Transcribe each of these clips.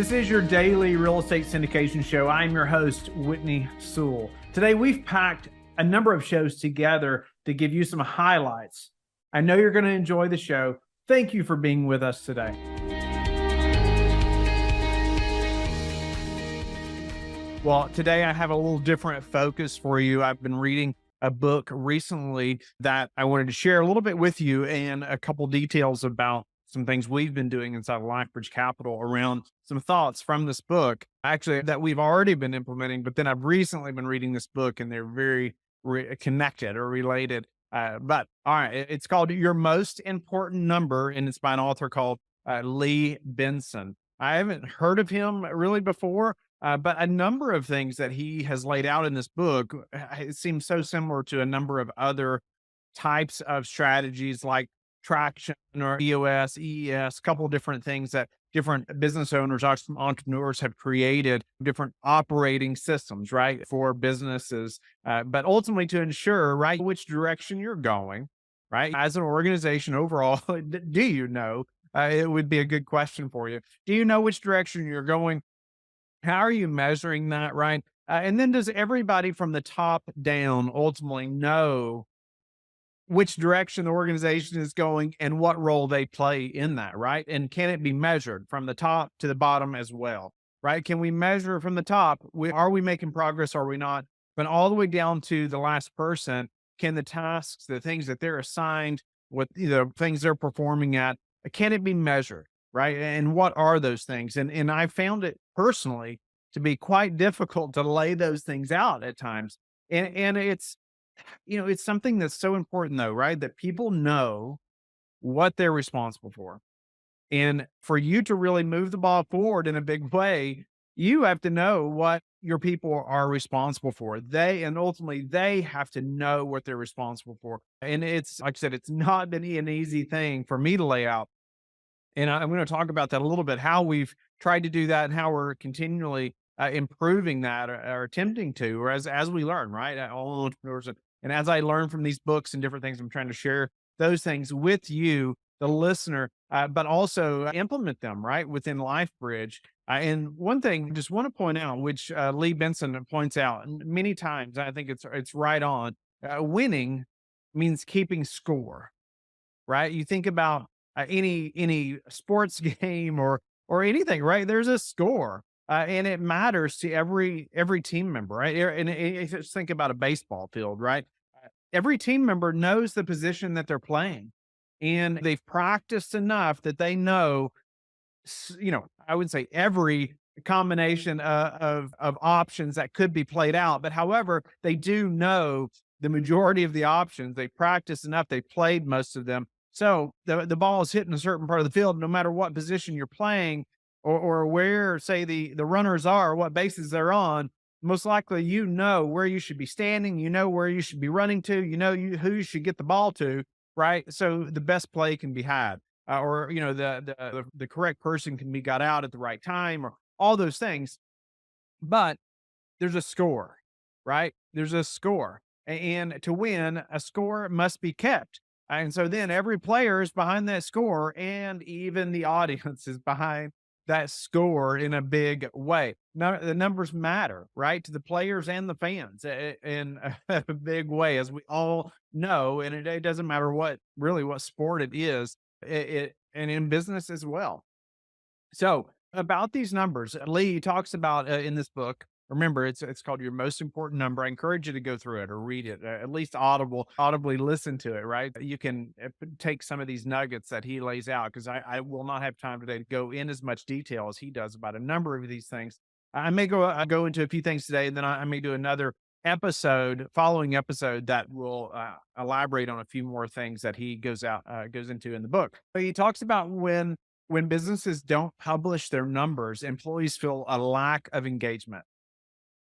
This is your daily real estate syndication show. I'm your host, Whitney Sewell. Today, we've packed a number of shows together to give you some highlights. I know you're going to enjoy the show. Thank you for being with us today. Well, today I have a little different focus for you. I've been reading a book recently that I wanted to share a little bit with you and a couple details about some things we've been doing inside of LifeBridge Capital around some thoughts from this book, actually, that we've already been implementing. But then I've recently been reading this book and they're very connected or related. But all right, it's called Your Most Important Number, and it's by an author called Lee Benson. I haven't heard of him really before, but a number of things that he has laid out in this book, it seems so similar to a number of other types of strategies like traction or EOS, EES, a couple of different things that different business owners, entrepreneurs have created, different operating systems, right, for businesses, but ultimately to ensure, right, which direction you're going, right, as an organization overall. Do you know? It would be a good question for you. Do you know which direction you're going? How are you measuring that, right? And then does everybody from the top down ultimately know which direction the organization is going and what role they play in that, right? And can it be measured from the top to the bottom as well, right? Can we measure from the top? Are we making progress? Or are we not? But all the way down to the last person, can the tasks, the things that they're assigned, what the things they're performing at, can it be measured, right? And what are those things? And I found it personally to be quite difficult to lay those things out at times. And it's something that's so important though, right? That people know what they're responsible for. And for you to really move the ball forward in a big way, you have to know what your people are responsible for. And ultimately they have to know what they're responsible for. And it's, like I said, it's not been an easy thing for me to lay out. And I'm going to talk about that a little bit, how we've tried to do that and how we're continually improving that or attempting to, or as we learn, right? All entrepreneurs and as I learn from these books and different things, I'm trying to share those things with you, the listener, but also implement them right within LifeBridge. And one thing I just want to point out, which Lee Benson points out many times, I think it's right on. Winning means keeping score, right? You think about any sports game or anything, right? There's a score. And it matters to every team member, right? Just think about a baseball field, right? Every team member knows the position that they're playing, and they've practiced enough that they know, I would say every combination of options that could be played out. But however, they do know the majority of the options. They practiced enough. They played most of them. So the ball is hitting a certain part of the field, no matter what position you're playing or where, say, the runners are, what bases they're on. Most likely, you know where you should be standing, you know where you should be running to, who you should get the ball to, right? So the best play can be had, or the correct person can be got out at the right time, or all those things. But there's a score, right? There's a score, and to win, a score must be kept. And so then every player is behind that score, and even the audience is behind that score in a big way. Now, the numbers matter, right, to the players and the fans in a big way, as we all know. And it doesn't matter what sport it is, and in business as well. So about these numbers, Lee talks about in this book. Remember, it's called Your Most Important Number. I encourage you to go through it or read it, at least audibly listen to it, right? You can take some of these nuggets that he lays out, because I will not have time today to go in as much detail as he does about a number of these things. I may go into a few things today, and then I may do another following episode that will elaborate on a few more things that he goes into in the book. But he talks about when businesses don't publish their numbers, employees feel a lack of engagement.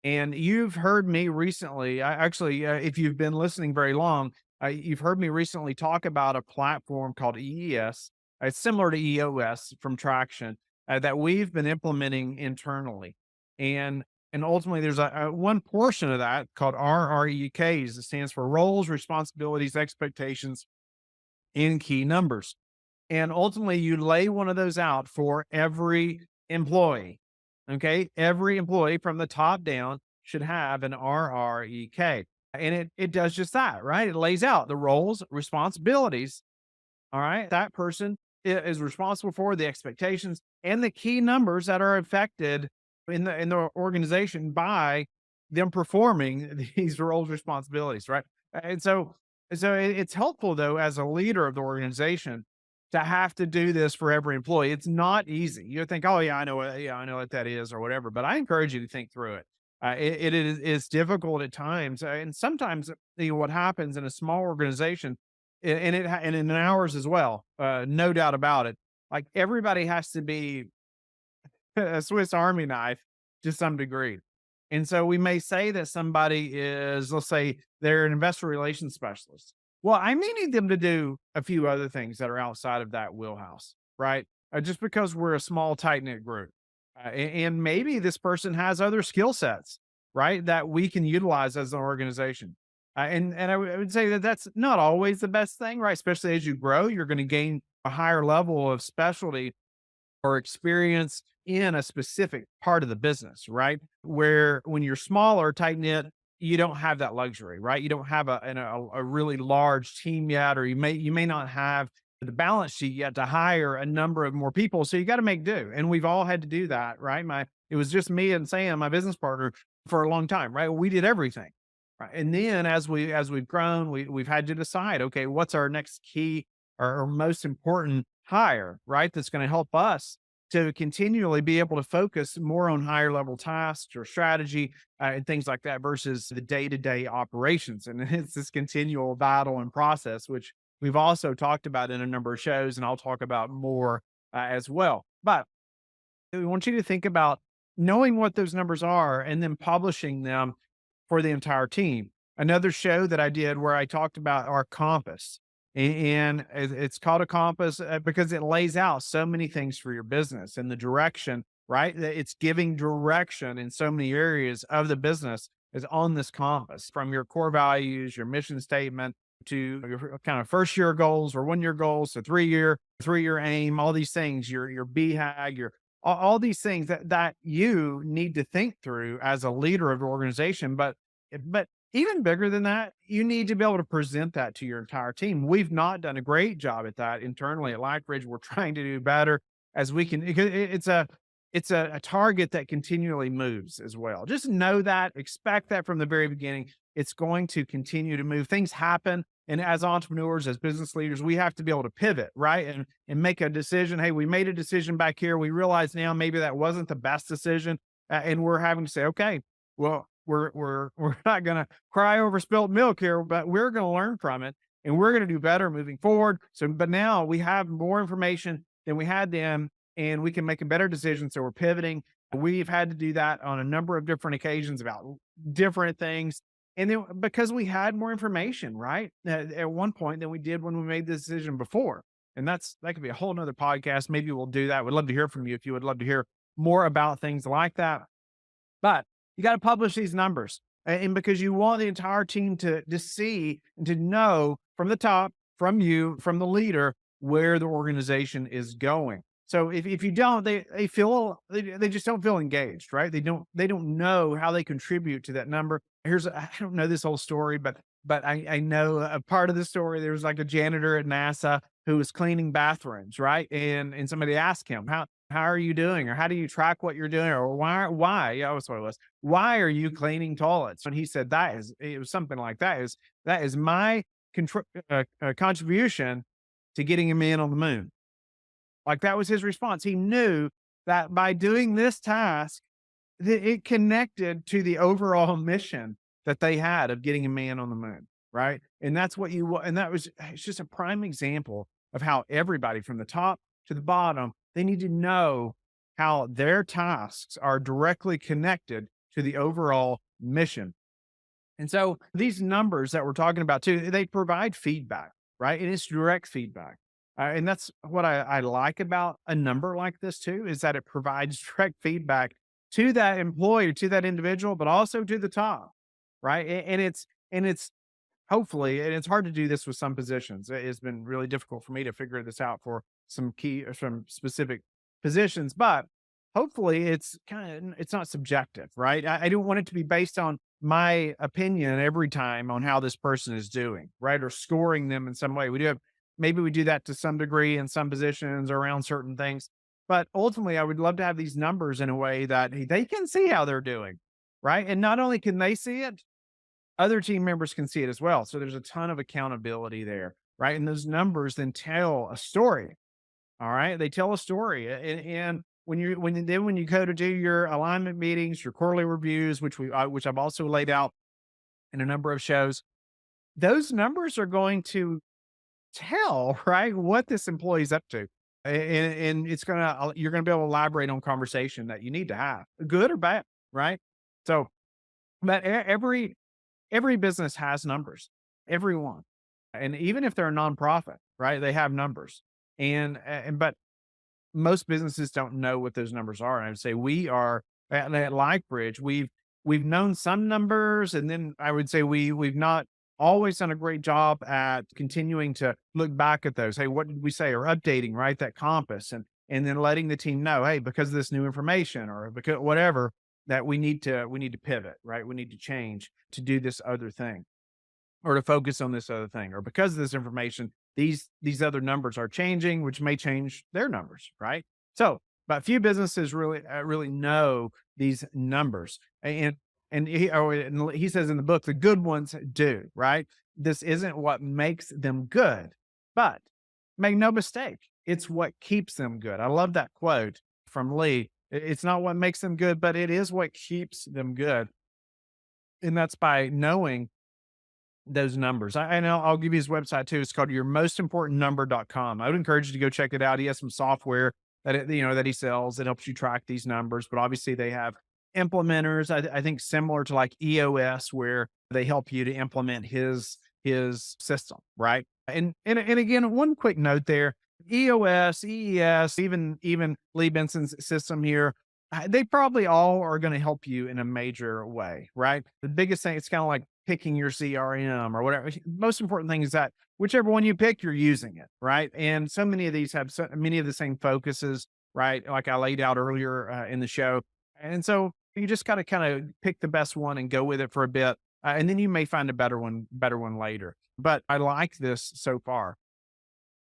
And you've heard me recently, if you've been listening very long, you've heard me recently talk about a platform called EES. It's similar to EOS from Traction that we've been implementing internally. And ultimately, there's one portion of that called RREKs. It stands for roles, responsibilities, expectations, and key numbers. And ultimately, you lay one of those out for every employee. Okay. Every employee from the top down should have an RREK. And it does just that, right? It lays out the roles, responsibilities. All right. That person is responsible for the expectations and the key numbers that are affected in the organization by them performing these roles, responsibilities, right? And so it's helpful though as a leader of the organization to have to do this for every employee. It's not easy. You think, oh yeah, I know, yeah, I know what that is or whatever. But I encourage you to think through it. It is it's difficult at times, and sometimes what happens in a small organization, and in ours as well, no doubt about it. Like everybody has to be a Swiss Army knife to some degree. And so we may say that somebody is, let's say they're an investor relations specialist. Well, I may need them to do a few other things that are outside of that wheelhouse, right? Just because we're a small, tight knit group. And maybe this person has other skill sets, right, that we can utilize as an organization. And I would say that that's not always the best thing, right? Especially as you grow, you're going to gain a higher level of specialty or experience in a specific part of the business, right? Where when you're smaller, tight knit, you don't have that luxury, right? You don't have a really large team yet, or you may not have the balance sheet yet to hire a number of more people. So you got to make do, and we've all had to do that, right? My It was just me and Sam, my business partner, for a long time, right? We did everything, right? And then as we've grown, we've had to decide, okay, what's our next key or most important hire, right? That's going to help us to continually be able to focus more on higher level tasks or strategy and things like that versus the day to day operations. And it's this continual battle and process, which we've also talked about in a number of shows, and I'll talk about more as well. But we want you to think about knowing what those numbers are and then publishing them for the entire team. Another show that I did where I talked about our compass, and it's called a compass because it lays out so many things for your business and the direction, right? It's giving direction in so many areas of the business is on this compass, from your core values, your mission statement, to your kind of first year goals or 1 year goals to 3 year aim, all these things, your BHAG, your all these things that you need to think through as a leader of the organization. But even bigger than that, you need to be able to present that to your entire team. We've not done a great job at that internally at LifeBridge. We're trying to do better as we can. It's a target that continually moves as well. Just know that, expect that from the very beginning. It's going to continue to move. Things happen. And as entrepreneurs, as business leaders, we have to be able to pivot, right? And make a decision. Hey, we made a decision back here. We realize now maybe that wasn't the best decision. And we're having to say, okay, well, we're not going to cry over spilt milk here, but we're going to learn from it and we're going to do better moving forward. So, but now we have more information than we had then, and we can make a better decision. So we're pivoting. We've had to do that on a number of different occasions about different things. And then because we had more information, right, at one point than we did when we made the decision before. And that could be a whole nother podcast. Maybe we'll do that. We'd love to hear from you if you would love to hear more about things like that. But you got to publish these numbers. And because you want the entire team to see and to know from the top, from you, from the leader, where the organization is going. So if you don't, they just don't feel engaged, right? They don't know how they contribute to that number. I don't know this whole story, but I know a part of the story. There was like a janitor at NASA who was cleaning bathrooms, right? And somebody asked him, how are you doing? Or how do you track what you're doing? Or why? Yeah, that's what it was. Why are you cleaning toilets? And he said, it was something like that is my contribution to getting a man on the moon. Like that was his response. He knew that by doing this task, it connected to the overall mission that they had of getting a man on the moon, right? And that's what and it's just a prime example of how everybody from the top to the bottom, they need to know how their tasks are directly connected to the overall mission. And so these numbers that we're talking about too, they provide feedback, right? And it's direct feedback. And that's what I like about a number like this too, is that it provides direct feedback to that employee, to that individual, but also to the top, right? And it's hopefully, and it's hard to do this with some positions. It's been really difficult for me to figure this out for some specific positions, but hopefully it's not subjective, right? I don't want it to be based on my opinion every time on how this person is doing, right? Or scoring them in some way. Maybe we do that to some degree in some positions or around certain things. But ultimately, I would love to have these numbers in a way that they can see how they're doing, right? And not only can they see it, other team members can see it as well. So there's a ton of accountability there, right? And those numbers then tell a story. All right. They tell a story. And when you go to do your alignment meetings, your quarterly reviews, which I've also laid out in a number of shows, those numbers are going to tell, right, what this employee's up to. And you're gonna be able to elaborate on conversation that you need to have, good or bad, right? So, but every business has numbers, everyone. And even if they're a nonprofit, right, they have numbers. But most businesses don't know what those numbers are. And I would say we are at LifeBridge, we've known some numbers, and then I would say we've not always done a great job at continuing to look back at those. Hey, what did we say? Or updating, right? That compass, and then letting the team know, hey, because of this new information or because whatever, that we need to pivot, right? We need to change to do this other thing or to focus on this other thing, or because of this information, these other numbers are changing, which may change their numbers, right? So, but few businesses really know these numbers, and he says in the book, the good ones do, right? This isn't what makes them good, but make no mistake, it's what keeps them good. I love that quote from Lee. It's not what makes them good, but it is what keeps them good, and that's by knowing those numbers. I know I'll give you his website too. It's called yourmostimportantnumber.com. I would encourage you to go check it out. He has some software that he sells that helps you track these numbers, but obviously they have implementers. I think similar to like EOS, where they help you to implement his system, right? And again, one quick note there: EOS, EES, even Lee Benson's system here, they probably all are going to help you in a major way, right? The biggest thing, it's kind of like picking your CRM or whatever. Most important thing is that whichever one you pick, you're using it, right? And so many of these have so many of the same focuses, right? Like I laid out earlier in the show. And so you just got to kind of pick the best one and go with it for a bit. And then you may find a better one later. But I like this so far,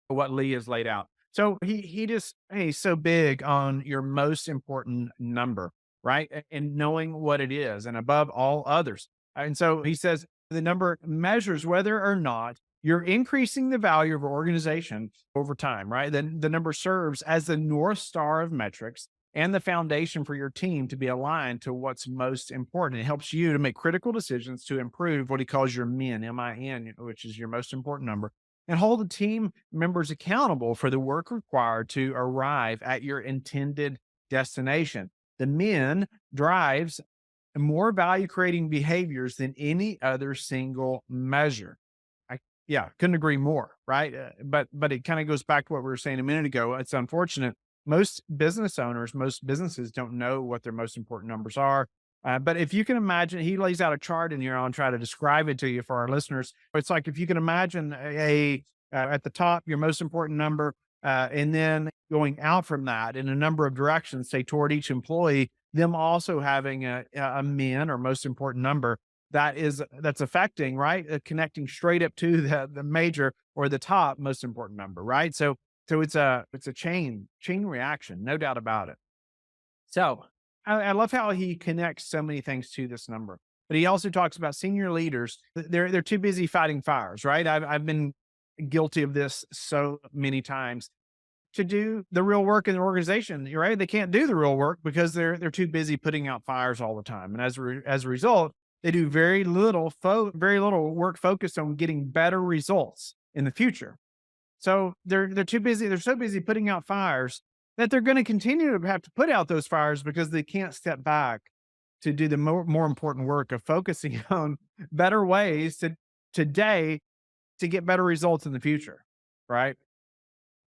what Lee has laid out. So he's so big on your most important number, right? And knowing what it is and above all others. And so he says the number measures whether or not you're increasing the value of your organization over time, right? Then the number serves as the North Star of metrics and the foundation for your team to be aligned to what's most important. It helps you to make critical decisions to improve what he calls your MIN, which is your most important number, and hold the team members accountable for the work required to arrive at your intended destination. The MIN drives more value creating behaviors than any other single measure. Yeah, couldn't agree more, right? But it kind of goes back to what we were saying a minute ago. It's unfortunate. Most business owners, most businesses don't know what their most important numbers are. But if you can imagine, he lays out a chart in here. I'll try to describe it to you for our listeners. It's like if you can imagine at the top, your most important number, and then going out from that in a number of directions, say toward each employee, them also having a min or most important number that's affecting, right? Connecting straight up to the major or the top most important number, right? So it's a chain reaction, no doubt about it. So I love how he connects so many things to this number. But he also talks about senior leaders. They're too busy fighting fires, right? I've been guilty of this so many times to do the real work in the organization. You're right. They can't do the real work because they're too busy putting out fires all the time. And as a result, they do very little work focused on getting better results in the future. So they're too busy. They're so busy putting out fires that they're going to continue to have to put out those fires because they can't step back to do the more important work of focusing on better ways today to get better results in the future. Right.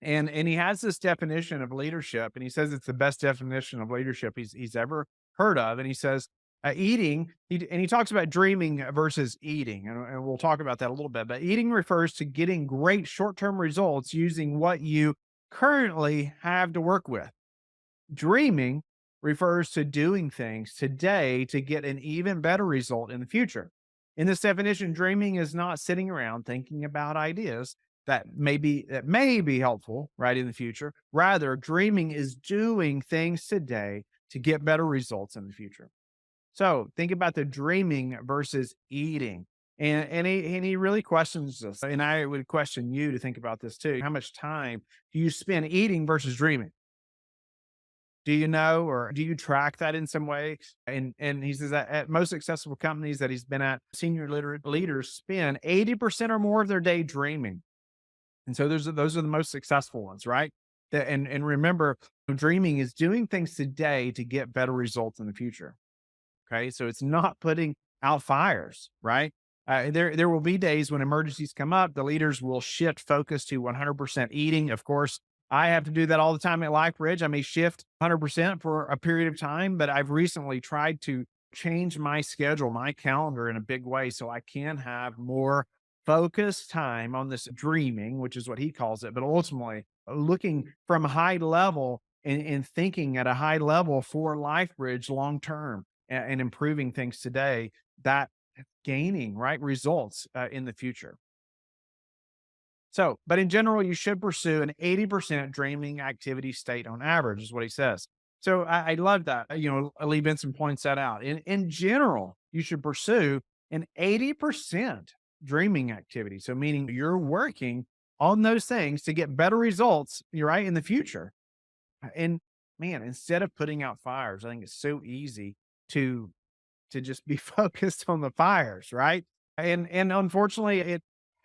And he has this definition of leadership, and he says it's the best definition of leadership he's ever heard of. And he says eating, and he talks about dreaming versus eating, and we'll talk about that a little bit. But eating refers to getting great short-term results using what you currently have to work with. Dreaming refers to doing things today to get an even better result in the future. In this definition, dreaming is not sitting around thinking about ideas that may be helpful right in the future. Rather, dreaming is doing things today to get better results in the future. So think about the dreaming versus eating. And he really questions us. And I would question you to think about this too. How much time do you spend eating versus dreaming? Do you know, or do you track that in some way? And he says that at most successful companies that he's been at, leaders spend 80% or more of their day dreaming. And so those are the most successful ones, right? And remember, dreaming is doing things today to get better results in the future. Okay. So it's not putting out fires, right? There will be days when emergencies come up. The leaders will shift focus to 100% eating. Of course, I have to do that all the time at LifeBridge. I may shift 100% for a period of time, but I've recently tried to change my schedule, my calendar in a big way so I can have more focused time on this dreaming, which is what he calls it, but ultimately looking from a high level and thinking at a high level for LifeBridge long term and improving things today that gaining right results in the future. So, but in general, you should pursue an 80% dreaming activity state on average, is what he says. So I love that. Lee Benson points that out. In general, you should pursue an 80% dreaming activity. So, meaning you're working on those things to get better results, you're right, in the future. And man, instead of putting out fires, I think it's so easy to just be focused on the fires, right? And unfortunately,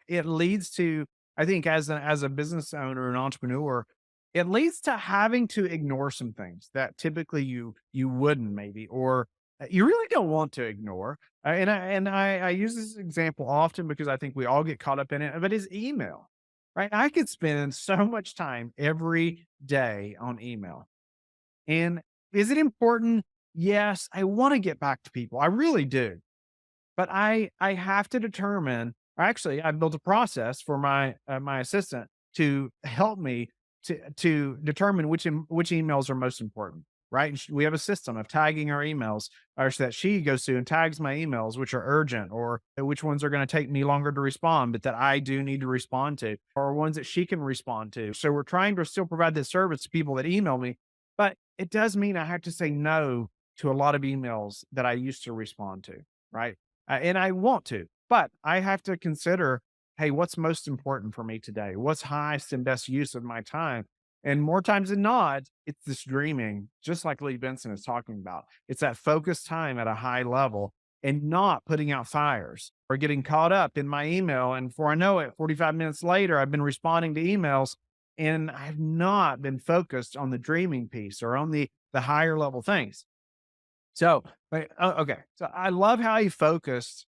it leads to, I think, as a business owner and entrepreneur, it leads to having to ignore some things that typically you wouldn't maybe, or you really don't want to ignore. And I use this example often because I think we all get caught up in it, but it's email, right? I could spend so much time every day on email. And is it important? Yes, I want to get back to people. I really do. But I have to determine, or actually I built a process for my assistant to help me to determine which emails are most important, right? And we have a system of tagging our emails, or so that she goes through and tags my emails, which are urgent, or which ones are going to take me longer to respond, but that I do need to respond to, or ones that she can respond to. So we're trying to still provide this service to people that email me, but it does mean I have to say no to a lot of emails that I used to respond to, right? And I want to, but I have to consider, hey, what's most important for me today? What's highest and best use of my time? And more times than not, it's this dreaming, just like Lee Benson is talking about. It's that focused time at a high level and not putting out fires or getting caught up in my email. And before I know it, 45 minutes later, I've been responding to emails and I've not been focused on the dreaming piece or on the higher level things. So, okay. So I love how he focused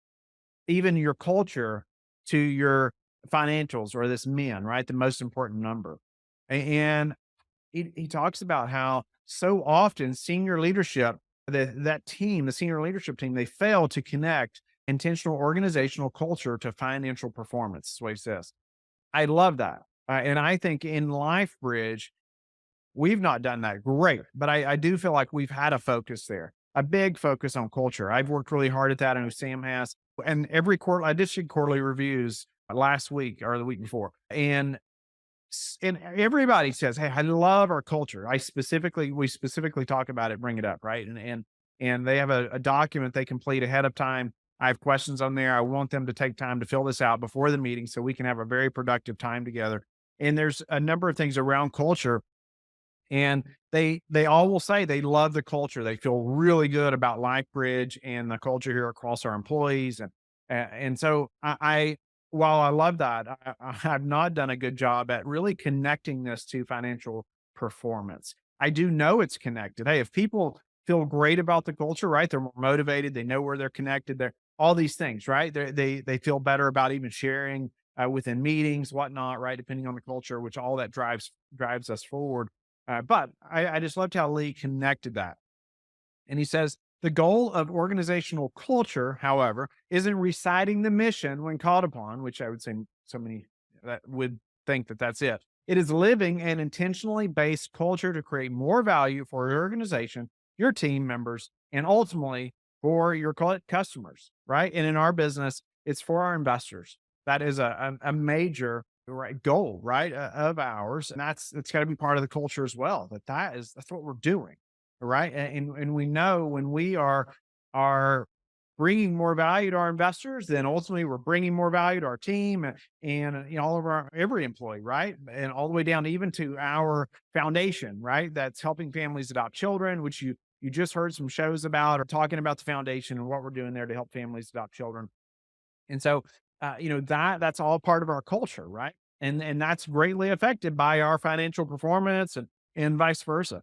even your culture to your financials, or this men, right? The most important number. And he talks about how so often senior leadership, that team, the senior leadership team, they fail to connect intentional organizational culture to financial performance. That's what he says. I love that. And I think in LifeBridge, we've not done that great, but I do feel like we've had a focus there, a big focus on culture. I've worked really hard at that. I know Sam has. And every quarter, I did see quarterly reviews last week or the week before. And everybody says, "Hey, I love our culture." We specifically talk about it, bring it up, right? And they have a document they complete ahead of time. I have questions on there. I want them to take time to fill this out before the meeting so we can have a very productive time together. And there's a number of things around culture, and they all will say they love the culture. They feel really good about LifeBridge and the culture here across our employees. And so while I love that, I have not done a good job at really connecting this to financial performance. I do know it's connected. Hey, if people feel great about the culture, right? They're more motivated. They know where they're connected. They're all these things, right? They feel better about even sharing within meetings, whatnot, right? Depending on the culture, which all that drives us forward. But I just loved how Lee connected that. And he says, the goal of organizational culture, however, isn't reciting the mission when called upon, which I would say so many that would think that that's it. It is living an intentionally based culture to create more value for your organization your team members, and ultimately for your customers, right? And in our business, it's for our investors. That is a major right goal, right, of ours, and that's got to be part of the culture as well. That's what we're doing, right? And we know when we are bringing more value to our investors, then ultimately we're bringing more value to our team and all of our every employee, right? And all the way down even to our foundation, right? That's helping families adopt children, which you just heard some shows about or talking about the foundation and what we're doing there to help families adopt children. And so, that's all part of our culture, right? And that's greatly affected by our financial performance and vice versa.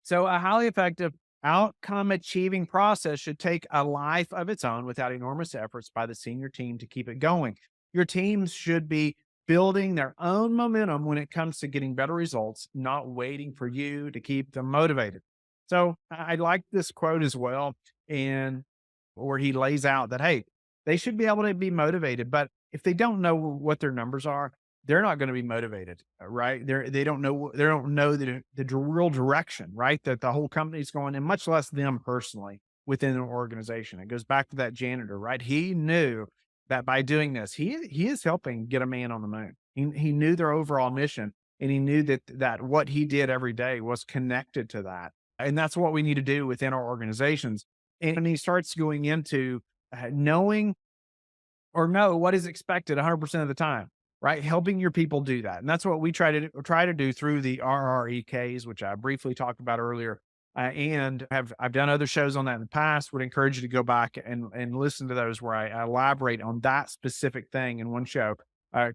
So, a highly effective outcome achieving process should take a life of its own without enormous efforts by the senior team to keep it going. Your teams should be building their own momentum when it comes to getting better results, not waiting for you to keep them motivated. So, I like this quote as well. And where he lays out that, hey, they should be able to be motivated, but if they don't know what their numbers are, they're not going to be motivated, right? They don't know the real direction, right? That the whole company's going in, much less them personally within an organization. It goes back to that janitor, right? He knew that by doing this, he is helping get a man on the moon. He knew their overall mission, and he knew that what he did every day was connected to that, and that's what we need to do within our organizations. And he starts going into knowing or know what is expected 100% of the time, right? Helping your people do that. And that's what we try to do through the RREKs, which I briefly talked about earlier. And I've done other shows on that in the past. Would encourage you to go back and listen to those where I elaborate on that specific thing in one show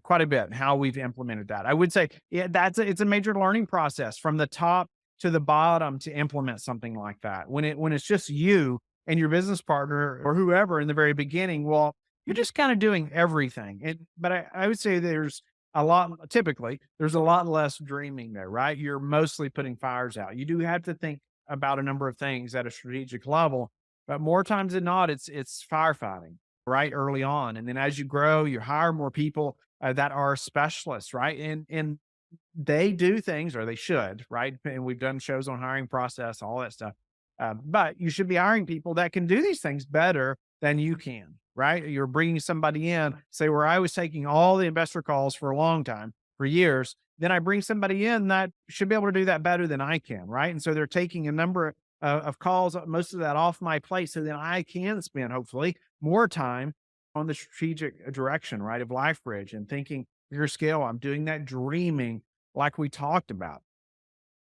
quite a bit and how we've implemented that. I would say, yeah, it's a major learning process from the top to the bottom to implement something like that. When it's just you and your business partner or whoever in the very beginning, well, you're just kind of doing everything. But I would say typically, there's a lot less dreaming there, right? You're mostly putting fires out. You do have to think about a number of things at a strategic level, but more times than not, it's firefighting right early on. And then as you grow, you hire more people that are specialists, right? And they do things, or they should, right? And we've done shows on hiring process, all that stuff. But you should be hiring people that can do these things better than you can, right? You're bringing somebody in, say, where I was taking all the investor calls for a long time, for years. Then I bring somebody in that should be able to do that better than I can, right? And so they're taking a number of calls, most of that off my plate, so then I can spend hopefully more time on the strategic direction, right, of LifeBridge and thinking bigger scale. I'm doing that dreaming like we talked about.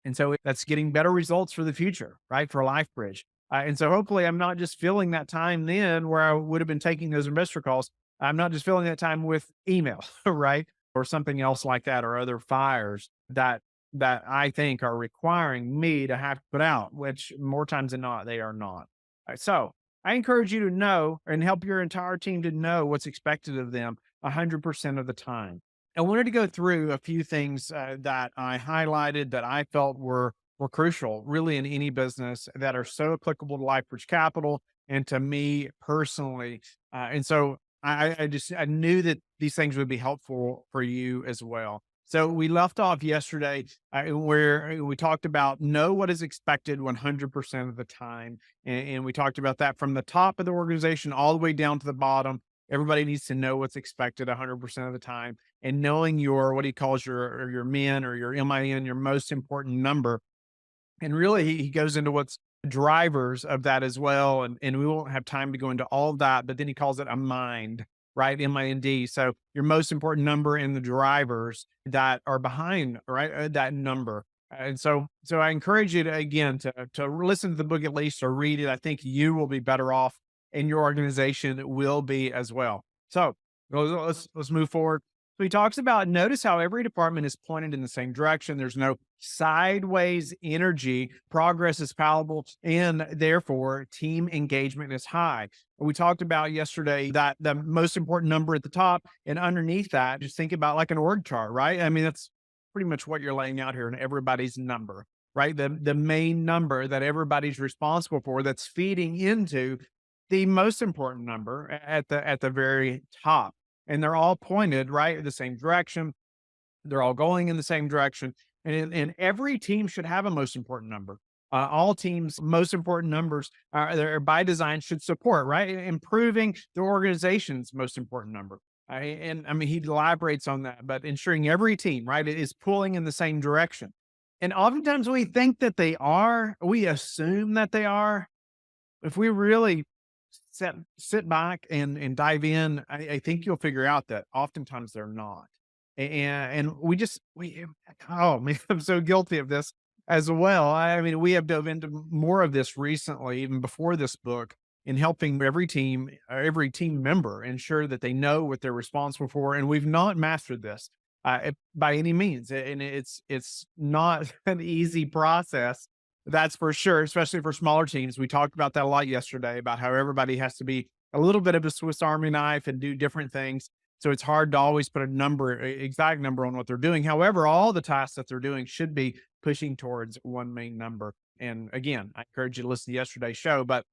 And so that's getting better results for the future, right? For LifeBridge. And so hopefully I'm not just filling that time then where I would have been taking those investor calls. I'm not just filling that time with email, right? Or something else like that, or other fires that I think are requiring me to have to put out, which more times than not, they are not. All right, so I encourage you to know and help your entire team to know what's expected of them 100% of the time. I wanted to go through a few things that I highlighted that I felt were crucial, really, in any business that are so applicable to LifeBridge Capital and to me personally. And so I knew that these things would be helpful for you as well. So we left off yesterday where we talked about know what is expected 100% of the time, and we talked about that from the top of the organization all the way down to the bottom. Everybody needs to know what's expected 100% of the time, and knowing your what he calls your min or your MIN, your most important number. And really, he goes into what's drivers of that as well. And we won't have time to go into all of that, but then he calls it a mind, right? MIND. So your most important number in the drivers that are behind, right? That number. And so I encourage you to, again, to listen to the book at least or read it. I think you will be better off and your organization will be as well. So let's move forward. So he talks about notice how every department is pointed in the same direction. There's no sideways energy. Progress is palatable, and therefore team engagement is high. We talked about yesterday that the most important number at the top, and underneath that, just think about like an org chart, right? I mean, that's pretty much what you're laying out here, and everybody's number, right? The main number that everybody's responsible for that's feeding into the most important number at the very top. And they're all pointed right in the same direction. They're all going in the same direction. And every team should have a most important number. All teams' most important numbers are they're by design should support, right? Improving the organization's most important number. And I mean, he elaborates on that, but ensuring every team, right, is pulling in the same direction. And oftentimes we think that they are, we assume that they are. If we really sit back and dive in, I think you'll figure out that oftentimes they're not. And we just we oh man, I'm so guilty of this as well. I mean, we have dove into more of this recently, even before this book, in helping every team member ensure that they know what they're responsible for. And we've not mastered this by any means, and it's not an easy process. That's for sure, especially for smaller teams. We talked about that a lot yesterday about how everybody has to be a little bit of a Swiss Army knife and do different things. So it's hard to always put a exact number on what they're doing. However, all the tasks that they're doing should be pushing towards one main number. And again, I encourage you to listen to yesterday's show, but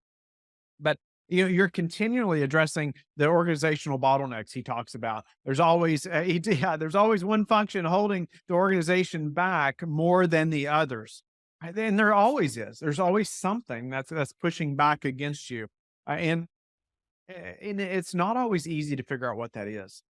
you're continually addressing the organizational bottlenecks he talks about. There's always yeah, there's always one function holding the organization back more than the others. And there always is. There's always something that's pushing back against you. And it's not always easy to figure out what that is.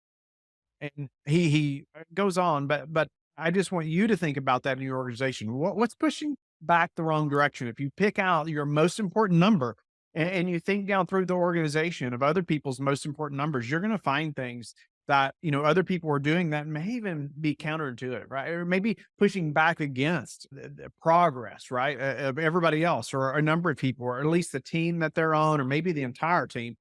And he goes on, but I just want you to think about that in your organization. What's pushing back the wrong direction? If you pick out your most important number and you think down through the organization of other people's most important numbers, you're going to find things that other people are doing that may even be counterintuitive, right? Or maybe pushing back against the progress, right, of everybody else, or a number of people, or at least the team that they're on, or maybe the entire team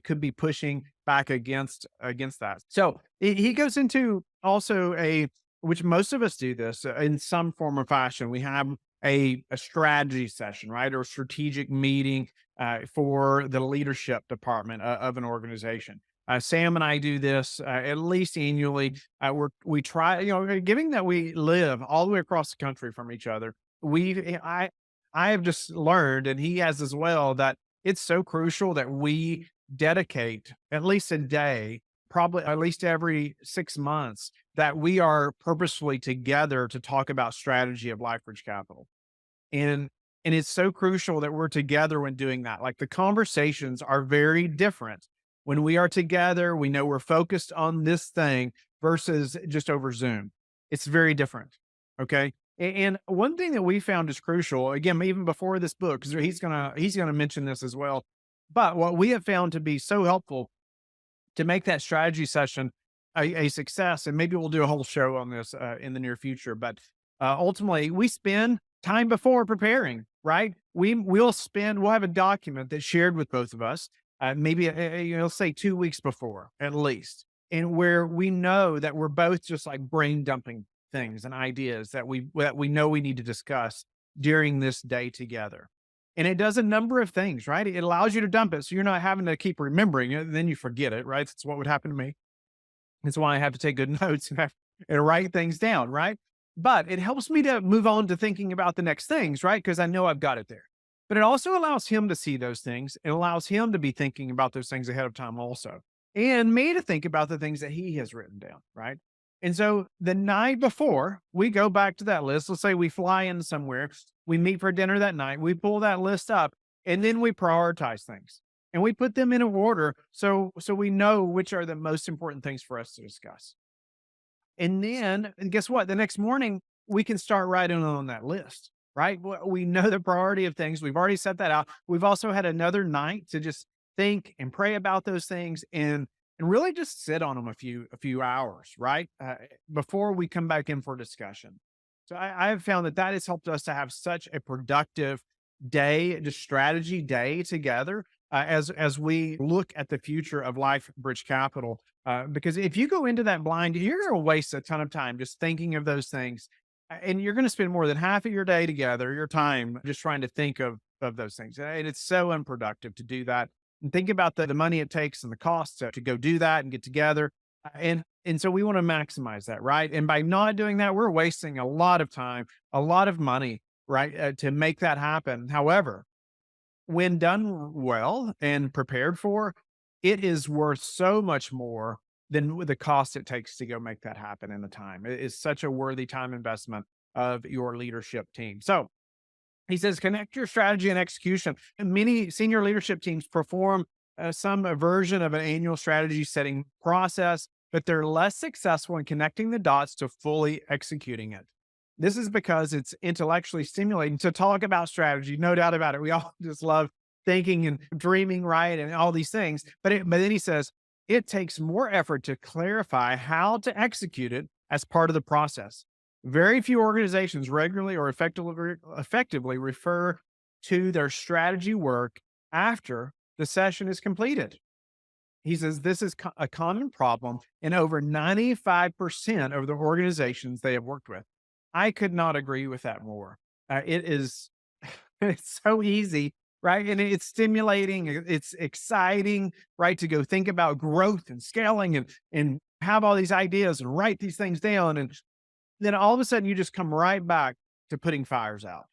could be pushing back against that. So he goes into also which most of us do this in some form or fashion. We have a strategy session, right, or a strategic meeting for the leadership department of an organization. Sam and I do this at least annually. We try, given that we live all the way across the country from each other, I have just learned, and he has as well, that it's so crucial that we dedicate at least a day, probably at least every 6 months, that we are purposefully together to talk about strategy of LifeBridge Capital. And and it's so crucial that we're together when doing that. Like, the conversations are very different when we are together. We know we're focused on this thing versus just over Zoom. It's very different. Okay. And one thing that we found is crucial, again, even before this book, because he's gonna mention this as well. But what we have found to be so helpful to make that strategy session a success, and maybe we'll do a whole show on this in the near future. But ultimately, we spend time before preparing. Right? We'll have a document that's shared with both of us, maybe say 2 weeks before at least, and where we know that we're both just like brain dumping things and ideas that we know we need to discuss during this day together. And it does a number of things, right? It allows you to dump it, so you're not having to keep remembering it, and then you forget it, right? That's what would happen to me. That's why I have to take good notes and write things down, right? But it helps me to move on to thinking about the next things, right? Because I know I've got it there. But it also allows him to see those things. It allows him to be thinking about those things ahead of time also. And me to think about the things that he has written down, right? And so the night before, we go back to that list. Let's say we fly in somewhere, we meet for dinner that night, we pull that list up, and then we prioritize things. And we put them in order so we know which are the most important things for us to discuss. And guess what? The next morning, we can start writing on that list, right? We know the priority of things. We've already set that out. We've also had another night to just think and pray about those things and really just sit on them a few hours, right? Before we come back in for discussion. So I have found that has helped us to have such a productive day, just strategy day together, as we look at the future of LifeBridge Capital. Because if you go into that blind, you're going to waste a ton of time just thinking of those things, and you're going to spend more than half of your day together, your time just trying to think of those things, and it's so unproductive to do that. And think about the money it takes and the costs to go do that and get together. And so we want to maximize that, right? And by not doing that, we're wasting a lot of time, a lot of money, right, to make that happen. However, when done well and prepared for, it is worth so much more than the cost it takes to go make that happen in the time. It is such a worthy time investment of your leadership team. So He says, connect your strategy and execution. And many senior leadership teams perform some version of an annual strategy setting process, but they're less successful in connecting the dots to fully executing it. This is because it's intellectually stimulating to talk about strategy, no doubt about it. We all just love thinking and dreaming, right? And all these things. But then he says, it takes more effort to clarify how to execute it as part of the process. Very few organizations regularly or effectively refer to their strategy work after the session is completed. He says this is a common problem in over 95% of the organizations they have worked with. I could not agree with that more. It is it's so easy, right? And it's stimulating, it's exciting, right? To go think about growth and scaling and have all these ideas and write these things down. And then all of a sudden you just come right back to putting fires out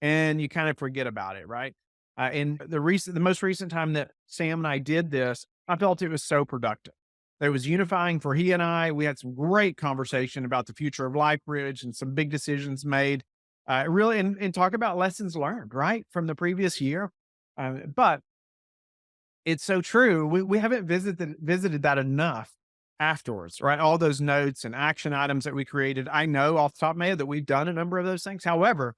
and you kind of forget about it, right? And the most recent time that Sam and I did this, I felt it was so productive. It was unifying for he and I. We had some great conversation about the future of LifeBridge and some big decisions made. Really, and talk about lessons learned, right, from the previous year. But it's so true. We haven't visited that enough afterwards, right? All those notes and action items that we created. I know off the top of my head that we've done a number of those things. However,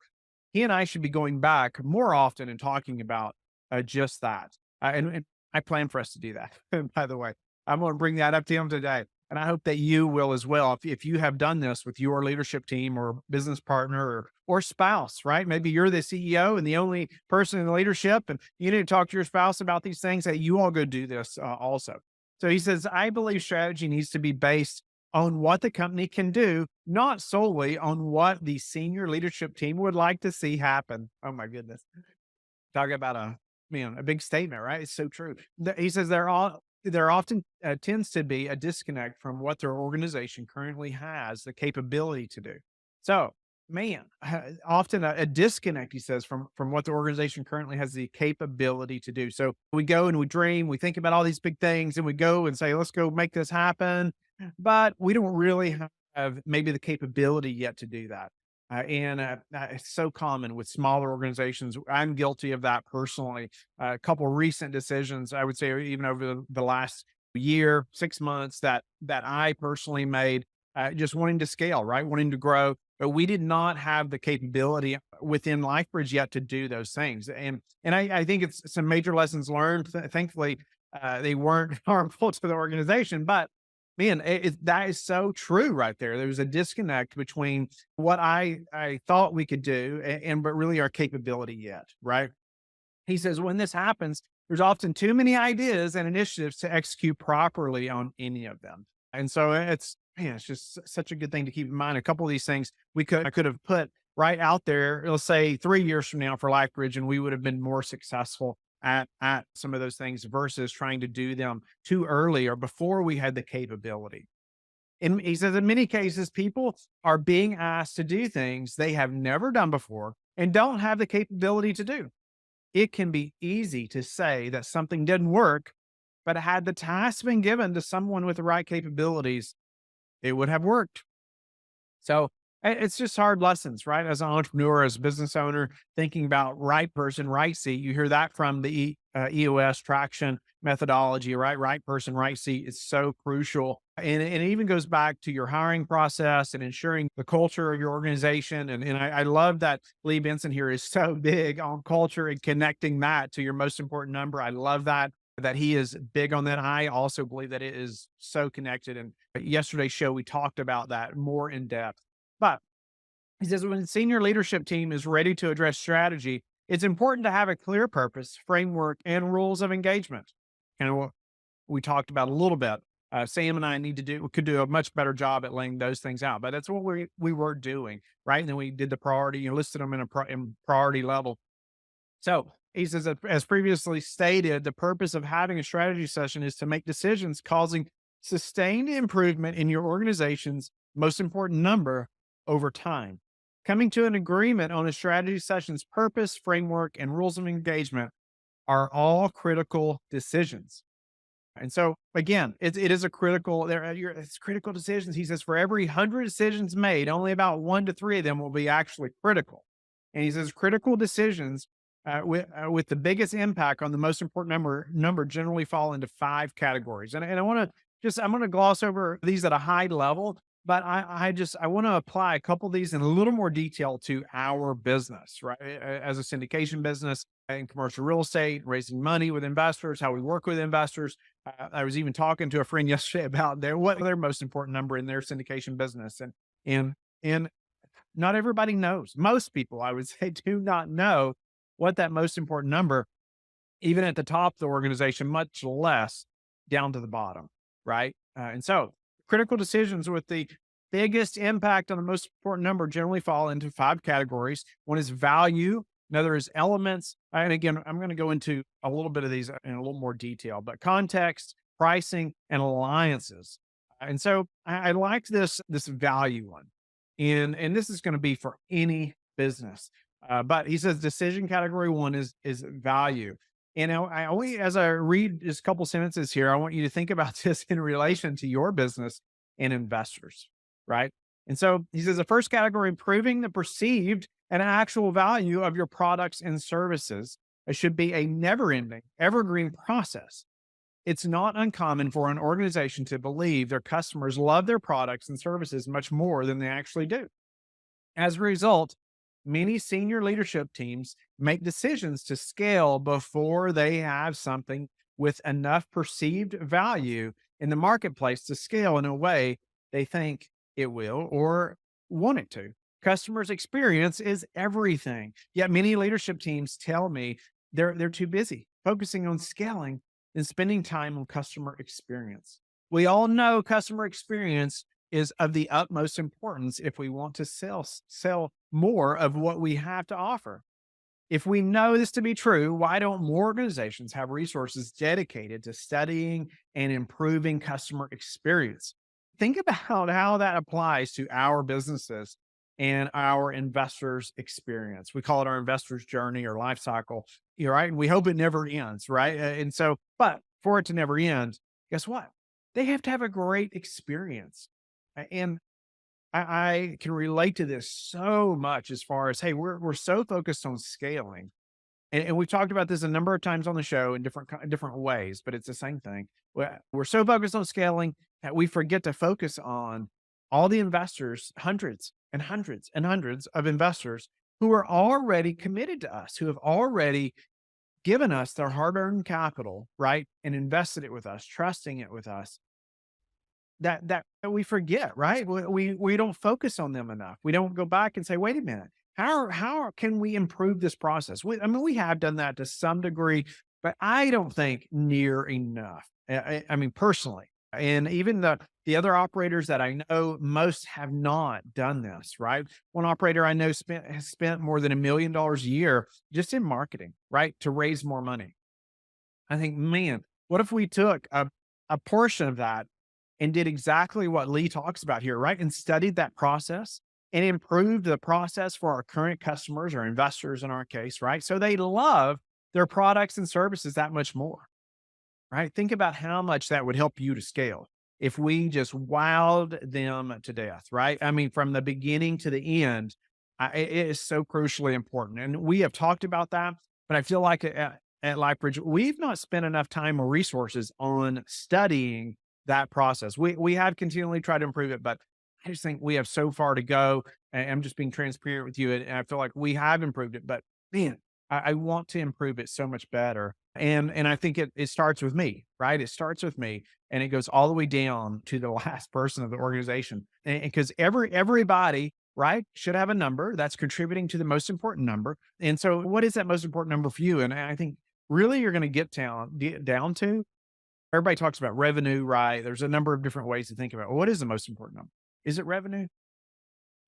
he and I should be going back more often and talking about just that. And I plan for us to do that. By the way, I'm going to bring that up to him today. And I hope that you will as well. If you have done this with your leadership team or business partner or spouse, right? Maybe you're the CEO and the only person in the leadership, and you need to talk to your spouse about these things, that you all go do this also. So he says, I believe strategy needs to be based on what the company can do, not solely on what the senior leadership team would like to see happen. Oh my goodness. Talk about a big statement, right? It's so true. He says there often tends to be a disconnect from what their organization currently has the capability to do. So, often a disconnect, he says, from what the organization currently has the capability to do. So we go and we dream, we think about all these big things, and we go and say, let's go make this happen. But we don't really have maybe the capability yet to do that. And it's so common with smaller organizations. I'm guilty of that personally. A couple recent decisions, I would say, even over the last year, 6 months, that I personally made, just wanting to scale, right, wanting to grow, but we did not have the capability within LifeBridge yet to do those things. And I think it's some major lessons learned. Thankfully, they weren't harmful to the organization, but that is so true right there. There was a disconnect between what I thought we could do but really our capability yet, right? He says, when this happens, there's often too many ideas and initiatives to execute properly on any of them. And so it's just such a good thing to keep in mind. A couple of these things I could have put right out there, let's say 3 years from now for LifeBridge, and we would have been more successful at some of those things versus trying to do them too early or before we had the capability. And he says, in many cases, people are being asked to do things they have never done before and don't have the capability to do. It can be easy to say that something didn't work, but had the task been given to someone with the right capabilities, it would have worked. So it's just hard lessons, right? As an entrepreneur, as a business owner, thinking about right person, right seat. You hear that from the EOS traction methodology, right? Right person, right seat is so crucial. And it even goes back to your hiring process and ensuring the culture of your organization. And I love that Lee Benson here is so big on culture and connecting that to your most important number. I love that he is big on that. I also believe that it is so connected. And yesterday's show, we talked about that more in depth. But he says, when the senior leadership team is ready to address strategy, it's important to have a clear purpose, framework, and rules of engagement. And what we talked about a little bit. Sam and I could do a much better job at laying those things out, but that's what we were doing, right? And then we did the priority, listed them in priority level. So he says, as previously stated, the purpose of having a strategy session is to make decisions causing sustained improvement in your organization's most important number over time. Coming to an agreement on a strategy session's purpose, framework, and rules of engagement are all critical decisions. And so again, it is a critical, it's critical decisions. He says, for every 100 decisions made, only about 1 to 3 of them will be actually critical. And he says critical decisions with the biggest impact on the most important number generally fall into five categories. And I want to I'm going to gloss over these at a high level, but I want to apply a couple of these in a little more detail to our business, right? As a syndication business in commercial real estate, raising money with investors, how we work with investors. I was even talking to a friend yesterday about what their most important number in their syndication business, and and not everybody knows. Most people, I would say, do not know what that most important number, even at the top of the organization, much less down to the bottom, right? And so critical decisions with the biggest impact on the most important number generally fall into five categories. One is value. Another is elements. And again, I'm going to go into a little bit of these in a little more detail, but context, pricing, and alliances. And so I like this value one. And this is going to be for any business. But he says decision category one is value. You know, as I read just a couple sentences here, I want you to think about this in relation to your business and investors, right? And so he says the first category, improving the perceived and actual value of your products and services. It should be a never ending, evergreen process. It's not uncommon for an organization to believe their customers love their products and services much more than they actually do. As a result, many senior leadership teams make decisions to scale before they have something with enough perceived value in the marketplace to scale in a way they think it will or want it to. Customers' experience is everything. Yet many leadership teams tell me they're too busy focusing on scaling and spending time on customer experience. We all know customer experience is of the utmost importance if we want to sell more of what we have to offer. If we know this to be true, why don't more organizations have resources dedicated to studying and improving customer experience? Think about how that applies to our businesses and our investors' experience. We call it our investors' journey or life cycle, right? And we hope it never ends, right? And so, but for it to never end, guess what? They have to have a great experience. And I can relate to this so much as far as, hey, we're so focused on scaling. And we've talked about this a number of times on the show in different ways, but it's the same thing. We're so focused on scaling that we forget to focus on all the investors, hundreds and hundreds and hundreds of investors who are already committed to us, who have already given us their hard-earned capital, right? And invested it with us, trusting it with us. That we forget, right? We don't focus on them enough. We don't go back and say, wait a minute, how can we improve this process? I mean, we have done that to some degree, but I don't think near enough. I mean, personally, and even the other operators that I know, most have not done this, right? One operator I know has spent more than $1 million a year just in marketing, right? To raise more money. I think, man, what if we took a portion of that and did exactly what Lee talks about here, right? And studied that process and improved the process for our current customers or investors in our case, right? So they love their products and services that much more, right? Think about how much that would help you to scale if we just wowed them to death, right? I mean, from the beginning to the end, it is so crucially important. And we have talked about that, but I feel like at LifeBridge, we've not spent enough time or resources on studying that process. We have continually tried to improve it, but I just think we have so far to go. And I'm just being transparent with you. And I feel like we have improved it, but man, I want to improve it so much better. And I think it starts with me, right? It starts with me and it goes all the way down to the last person of the organization. And because everybody, right, should have a number that's contributing to the most important number. And so what is that most important number for you? And I think really you're going to get down to, everybody talks about revenue, right? There's a number of different ways to think about what is the most important number. Is it revenue?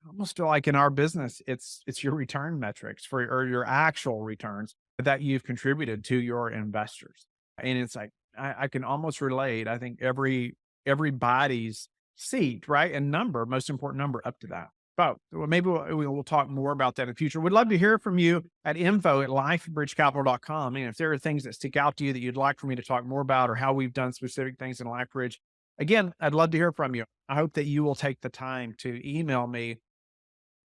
I almost feel like in our business, it's your return metrics or your actual returns that you've contributed to your investors. And it's like I can almost relate. I think everybody's seat, right, and number, most important number, up to that. But maybe we'll talk more about that in the future. Would love to hear from you at info@lifebridgecapital.com. And if there are things that stick out to you that you'd like for me to talk more about or how we've done specific things in LifeBridge, again, I'd love to hear from you. I hope that you will take the time to email me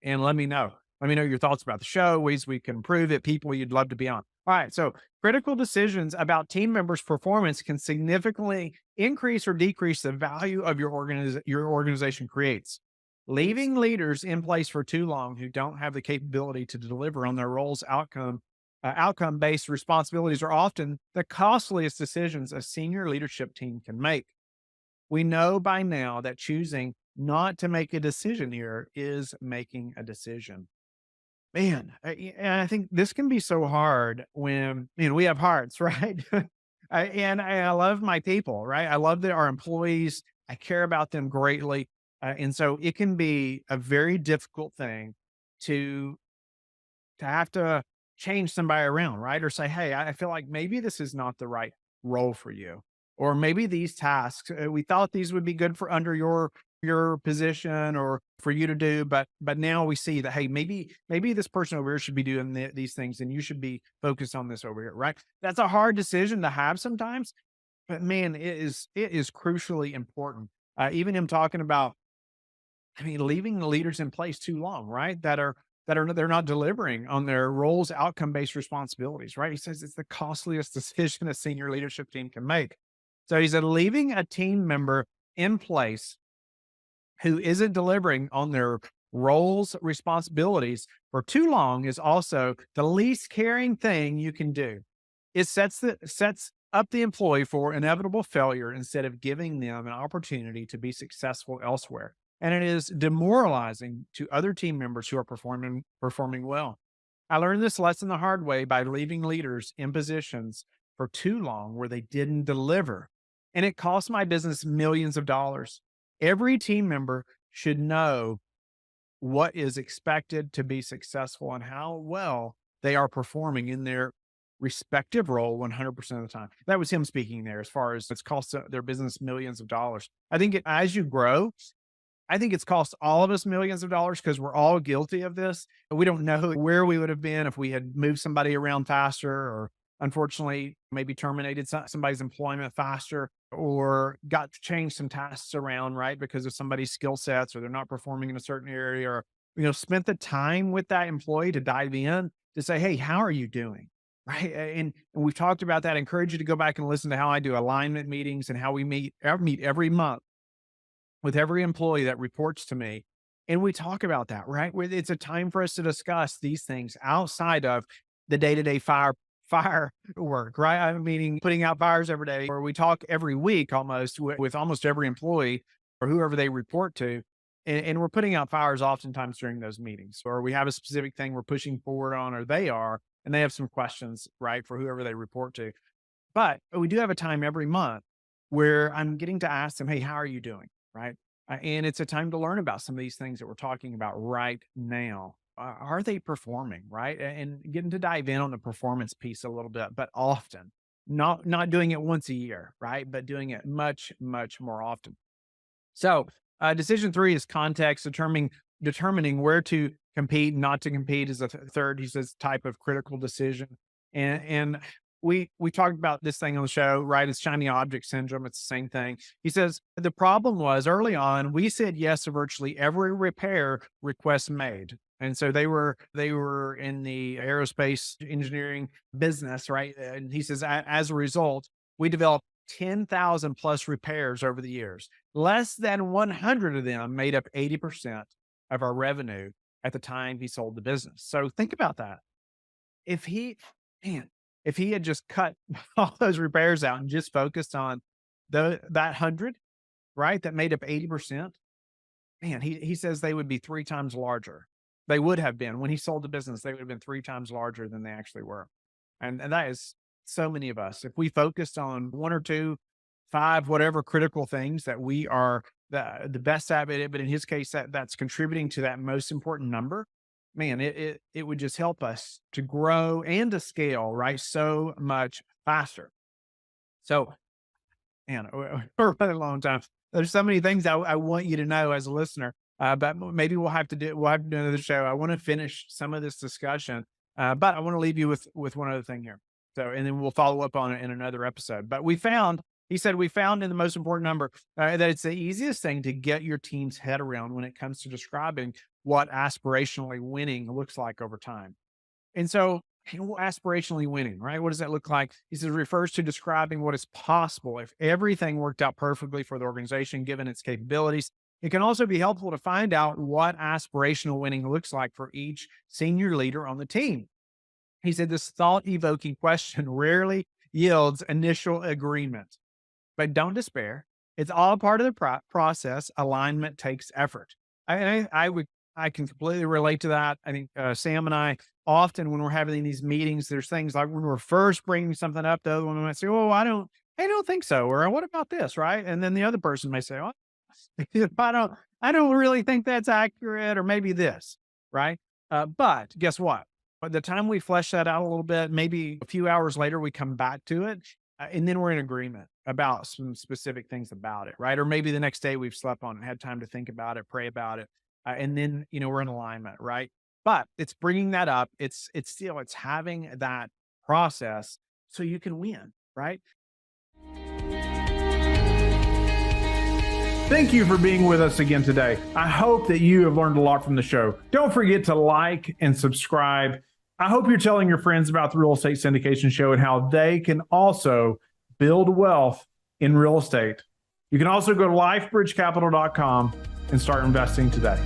and let me know. Let me know your thoughts about the show, ways we can improve it, people you'd love to be on. All right. So, critical decisions about team members' performance can significantly increase or decrease the value of your organization creates. Leaving leaders in place for too long who don't have the capability to deliver on their roles outcome based responsibilities are often the costliest decisions a senior leadership team can make. We know by now that choosing not to make a decision here is making a decision. Man, and I think this can be so hard when, we have hearts, right? I love my people, right? I love that our employees, I care about them greatly. And so it can be a very difficult thing to have to change somebody around, right? Or say, hey, I feel like maybe this is not the right role for you. Or maybe these tasks, we thought these would be good for under your position or for you to do, but now we see that, hey, maybe this person over here should be doing these things and you should be focused on this over here, right? That's a hard decision to have sometimes, but man, it is crucially important. Even him talking about, leaving the leaders in place too long, right? That are they're not delivering on their roles, outcome-based responsibilities, right? He says it's the costliest decision a senior leadership team can make. So he said leaving a team member in place who isn't delivering on their roles, responsibilities for too long is also the least caring thing you can do. It sets up the employee for inevitable failure instead of giving them an opportunity to be successful elsewhere. And it is demoralizing to other team members who are performing well. I learned this lesson the hard way by leaving leaders in positions for too long where they didn't deliver. And it cost my business millions of dollars. Every team member should know what is expected to be successful and how well they are performing in their respective role 100% of the time. That was him speaking there as far as it's cost their business millions of dollars. I think as you grow, I think it's cost all of us millions of dollars because we're all guilty of this. We don't know where we would have been if we had moved somebody around faster or unfortunately maybe terminated somebody's employment faster or got to change some tasks around, right? Because of somebody's skill sets or they're not performing in a certain area or, spent the time with that employee to dive in to say, hey, how are you doing? Right. And we've talked about that. I encourage you to go back and listen to how I do alignment meetings and how we meet every month with every employee that reports to me. And we talk about that, right? Where it's a time for us to discuss these things outside of the day-to-day fire work, right? I'm meaning putting out fires every day, or we talk every week almost with almost every employee or whoever they report to. And we're putting out fires oftentimes during those meetings, or we have a specific thing we're pushing forward on, or they are, and they have some questions, right, for whoever they report to. But we do have a time every month where I'm getting to ask them, hey, how are you doing? Right. And it's a time to learn about some of these things that we're talking about right now. Are they performing? Right. And getting to dive in on the performance piece a little bit, but often, not doing it once a year. Right. But doing it much, much more often. So decision three is context, determining where to compete, not to compete is a third. He says type of critical decision. And we talked about this thing on the show, right? It's shiny object syndrome. It's the same thing. He says the problem was early on, we said yes to virtually every repair request made. And so they were in the aerospace engineering business, right? And he says, as a result, we developed 10,000 plus repairs over the years. Less than 100 of them made up 80% of our revenue at the time he sold the business. So think about that. If he, man, if he had just cut all those repairs out and just focused on that 100, right, that made up 80%, man, he says they would be 3 times larger. They would have been when he sold the business, they would have been 3 times larger than they actually were. And that is so many of us. If we focused on 1 or 2, 5, whatever critical things that we are the best at it, but in his case, that's contributing to that most important number, man, it would just help us to grow and to scale, right? So much faster. So, man, for a really long time, there's so many things I want you to know as a listener. But maybe we'll have to do another show. I want to finish some of this discussion, but I want to leave you with one other thing here. So, and then we'll follow up on it in another episode. But we found He said, we found in the most important number that it's the easiest thing to get your team's head around when it comes to describing what aspirationally winning looks like over time. And so, aspirationally winning, right? What does that look like? He says, refers to describing what is possible if everything worked out perfectly for the organization, given its capabilities. It can also be helpful to find out what aspirational winning looks like for each senior leader on the team. He said, this thought evoking question rarely yields initial agreement, but don't despair. It's all part of the process. Alignment takes effort. I can completely relate to that. I think Sam and I often, when we're having these meetings, there's things like when we're first bringing something up, the other one might say, "Oh, I don't think so," or "What about this?" Right, and then the other person may say, "Oh, I don't really think that's accurate," or maybe this, right? But guess what? By the time we flesh that out a little bit, maybe a few hours later, we come back to it, and then we're in agreement about some specific things about it, right? Or maybe the next day we've slept on it, had time to think about it, pray about it, and then we're in alignment, right? But it's bringing that up. It's having that process so you can win, right? Thank you for being with us again today. I hope that you have learned a lot from the show. Don't forget to like and subscribe. I hope you're telling your friends about the Real Estate Syndication Show and how they can also build wealth in real estate. You can also go to lifebridgecapital.com and start investing today.